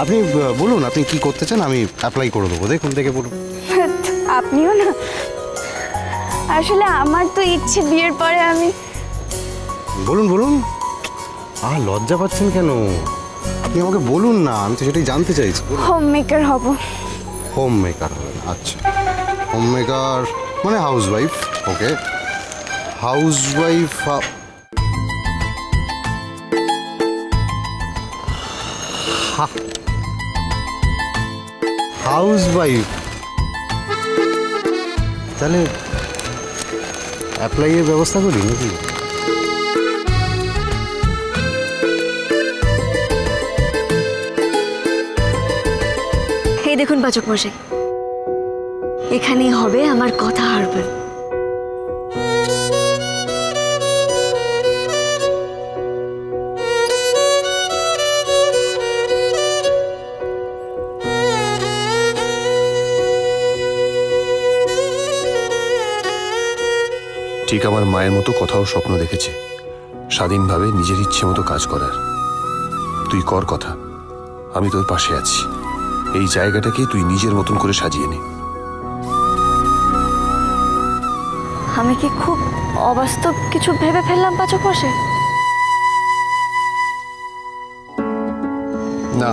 আপনি বলুন আপনি কি করতে চান, আমি অ্যাপ্লাই করে দেবো। দেখুন দেখে বলুন। আপনিও না, আসলে আমার তো ইচ্ছে বিয়ের পরে আমি। বলুন বলুন, লজ্জা পাচ্ছেন কেন? আপনি আমাকে বলুন না, আমি তো সেটাই জানতে চাইছি। হোম মেকার হব। Home maker? আচ্ছা, হোম মেকার মানে হাউস ওয়াইফ। ওকে, হাউস ওয়াইফ। হাউস ওয়াইফ তাহলে অ্যাপ্লাইয়ের ব্যবস্থা করি নাকি? এই দেখুন পাচক মশাই, এখানেই হবে আমার কথা হারবার। ঠিক আমার মায়ের মতো কথাও স্বপ্ন দেখেছে, স্বাধীনভাবে নিজের ইচ্ছে মতো কাজ করার। তুই কর কথা, আমি তোর পাশে আছি। এই জায়গাটাকে তুই নিজের মতন করে সাজিয়ে নে। আমি কি খুব অবাস্তব কিছু ভেবে ফেললাম পাচক মশাই? না,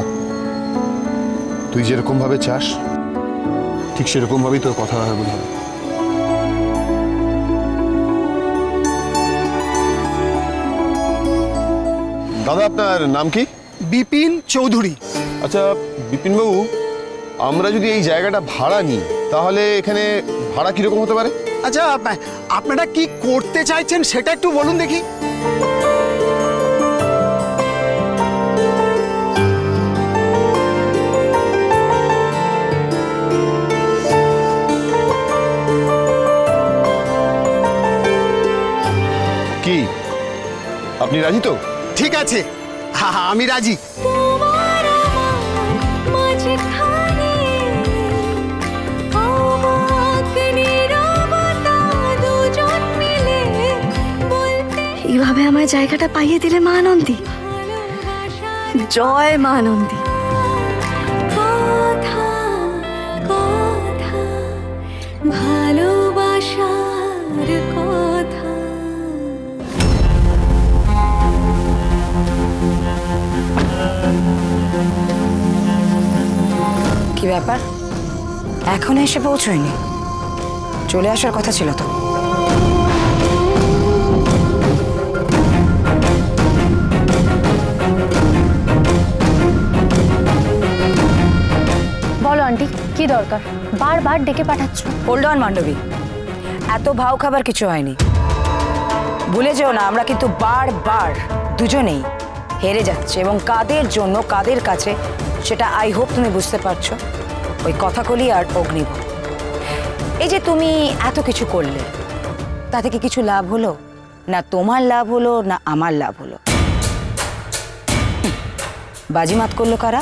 তুই যেরকম ভাবে চাস ঠিক সেরকম ভাবেই তোর কথা হবে। দাদা, আপনার নাম কি? বিপিন চৌধুরী। আচ্ছা বিপিন বাবু, আমরা যদি এই জায়গাটা ভাড়া নিই তাহলে এখানে ভাড়া কিরকম হতে পারে? আচ্ছা, আপনারা কি করতে চাইছেন সেটা একটু বলুন দেখি। কি আপনি রাজি তো? ঠিক আছে, হ্যাঁ আমি রাজি। এইভাবে আমার জায়গাটা পাইয়ে দিলে মা আনন্দী। জয় মা আনন্দী। ভালোবাসার কথা। কি ব্যাপার, এখনো এসে পৌঁছয়নি? চলে আসার কথা ছিল তো। বলো আন্টি, কি দরকার? বারবার ডেকে পাঠাচ্ছ। হোল্ড অন মান্ডবী, এত ভাও খাবার কিছু হয়নি। ভুলে যেও না, আমরা কিন্তু বারবার দুজনেই হেরে যাচ্ছে, এবং কাদের জন্য কাদের কাছে সেটা আই হোপ তুমি বুঝতে পারছো। ওই কথাকলি আর অগ্নিব, এই যে তুমি এত কিছু করলে, তা থেকে কিছু লাভ হলো না? তোমার লাভ হলো না আমার লাভ হলো? বাজিমাত করলো কারা?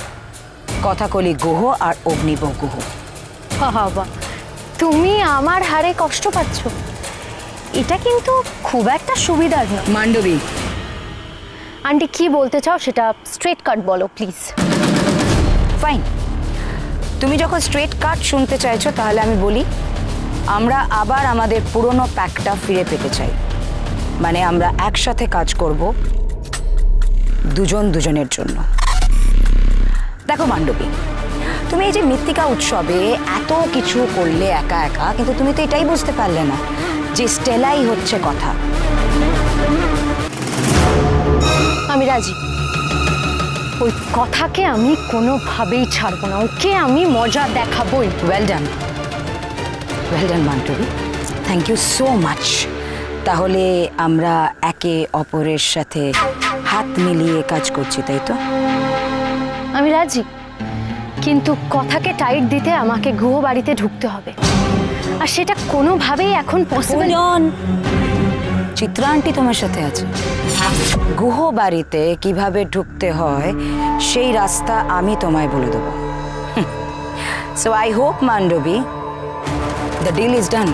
কথাকলি গুহ আর অগ্নিব গুহ। বাবা, তুমি আমার হারে কষ্ট পাচ্ছ, এটা কিন্তু খুব একটা সুবিধার না। মান্ডবী, আন্টি কি বলতে চাও সেটা স্ট্রেট কাট বলো প্লিজ। ফাইন, তুমি যখন স্ট্রেট কাট শুনতে চাইছো তাহলে আমি বলি, আমরা আবার আমাদের পুরনো প্যাকটা ফিরে পেতে চাই। মানে আমরা একসাথে কাজ করব দুজন দুজনের জন্য। দেখো মান্ডবী, তুমি এই যে মৃত্তিকা উৎসবে এত কিছু করলে একা একা, কিন্তু তুমি তো এটাই বুঝতে পারলে না যে স্টেলাই হচ্ছে কথা। আমি রাজি, ওই কথাকে আমি কোনোভাবেই ছাড়বো না, ওকে আমি মজা দেখাবই। Well done, well done Mandavi, thank you so much. তাহলে আমরা একে অপরের সাথে হাত মিলিয়ে কাজ করছি, তাই তো? আমি রাজি, কিন্তু কথাকে টাইট দিতে আমাকে গুহ বাড়িতে ঢুকতে হবে, আর সেটা কোনোভাবেই এখন পসিবল। চিত্রা আন্টি তোমার সাথে আছে, গুহ বাড়িতে কিভাবে ঢুকতে হয় সেই রাস্তা আমি তোমায় বলে দেবো। So I hope Mandavi, the deal is done.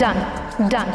Done done.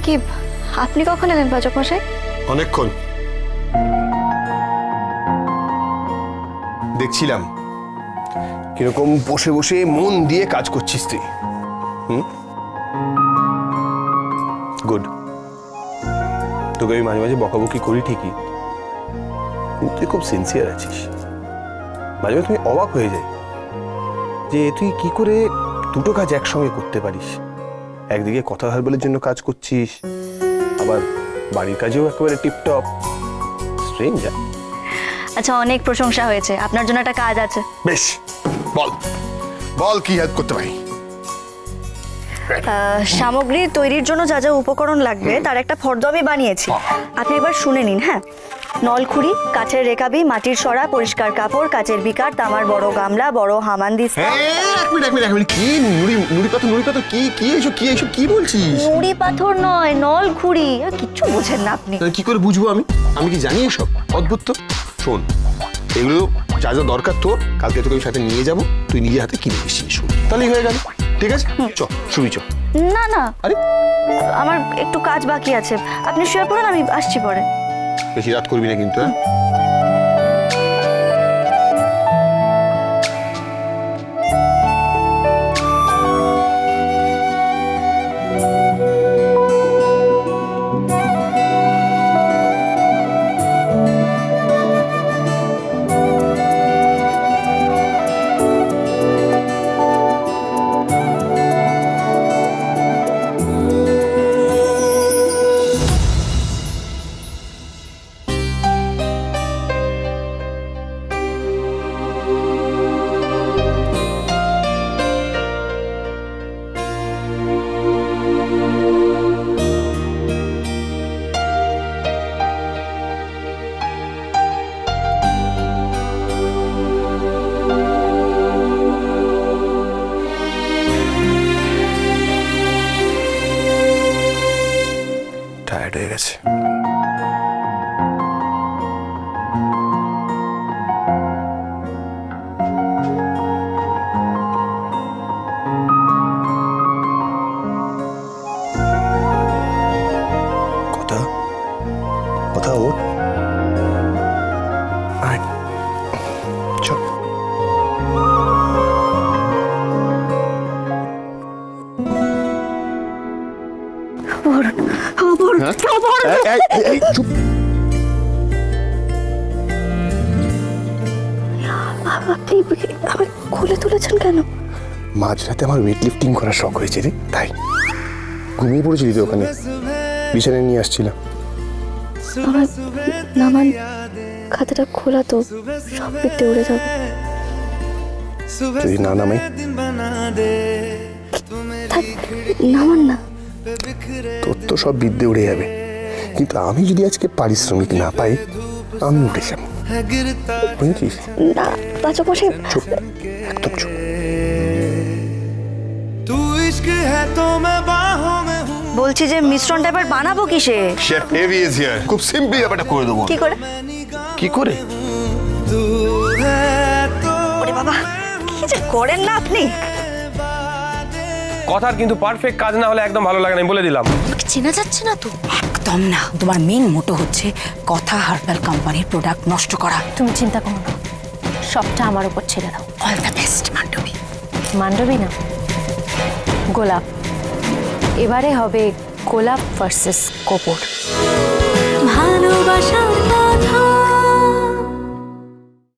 কি আপনি কখন এলেন পাচক মশাই? অনেকক্ষণ দেখছিলাম কিরকম বসে বসে মন দিয়ে কাজ করছিস তুই। গুড। তোকে আমি মাঝে মাঝে বকাবকি করি ঠিকই, কিন্তু তুই খুব সিনসিয়ার আছিস। মাঝে মাঝে তুমি অবাক হয়ে যাই যে তুই কি করে দুটো কাজ একসঙ্গে করতে পারিস। একদিকে কথা হারবালের জন্য কাজ করছিস, আবার বাড়ির কাজেও একেবারে টিপটপ। স্ট্রেঞ্জ। আচ্ছা, অনেক প্রশংসা হয়েছে, আপনার জন্য একটা কাজ আছে। বেশ, বল বল কি হেল্প করতে পারি। সামগ্রী তৈরির জন্য যা যা উপকরণ লাগবে তার একটা ফর্দ আমি বানিয়েছি, আপনি এবার শুনে নিন। হ্যাঁ, নলখুরি, কাঠের রেকাবি, মাটির সরা, পরিষ্কার কাপড়, কাচের বিকার, তামার বড় গামলা, বড় হামানদিস্তা। এক মিনিট কি নুড়ি পাথর কি বলছিস? নুড়ি পাথর নয়, নলখুরি। কিচ্ছু বোঝেন না আপনি। কি করে বুঝবো আমি কি জানি এসব? অদ্ভুত তো। শোন, এগুলো যা যা দরকার তোর কালকে তোকে সাথে নিয়ে যাবো, তুই নিজে হাতে কিনে এসেছিস, তাহলেই হয়ে গেল। ঠিক আছে, চ শুবি চ। না না, আরে আমার একটু কাজ বাকি আছে, আপনি শুয়ে পড়ুন, আমি আসছি পরে। বেশি রাত করবি না কিন্তু। হ্যাঁ, টায়ার্ড হয়ে গেছে। কথা ওঠ। চল। চুপ। আপনি আমাকে খুলে তুলেছেন কেন? মাঝরাতে আমার ওয়েট লিফটিং করার শখ হয়েছে রে, তাই ঘুমিয়ে পড়েছিলি তো ওখানে, বিছানায় নিয়ে আসছিলাম। আমার নামান খাতাটা খোলা তো, সব বিদ্যে উড়ে যাবে। যদি না নামাই? নামান না। তোর তো সব বিদ্যে উড়ে যাবে, কিন্তু আমি যদি আজকে পারিশ্রমিক না পাই আমি উঠে যাব, বুঝেছিস? না পাচক মশাই, চুপ, একদম চুপ। বলছি যে মিশ্রণটা এবার বানাবো কিসে? Chef heavy is here. খুব সিম্পলি ব্যাপারটা করে দেবো। কি করে? কি করে? ওরে বাবা, কি যে করেন না আপনি। কথার কিন্তু পারফেক্ট কাজ না হলে একদম ভালো লাগে না, আমি বলে দিলাম। চেনা যাচ্ছে না তো? একদম না। তোমার মেন মোটো হচ্ছে কথা হার্বাল কোম্পানির প্রোডাক্ট নষ্ট করা। তুমি চিন্তা করো না, সবটা আমার উপর ছেড়ে দাও। All the best Mandovi. Mandovi না, গোলাপ। এবারে হবে গোলাপ ভার্সেস কপুর। ভালোবাসার কথা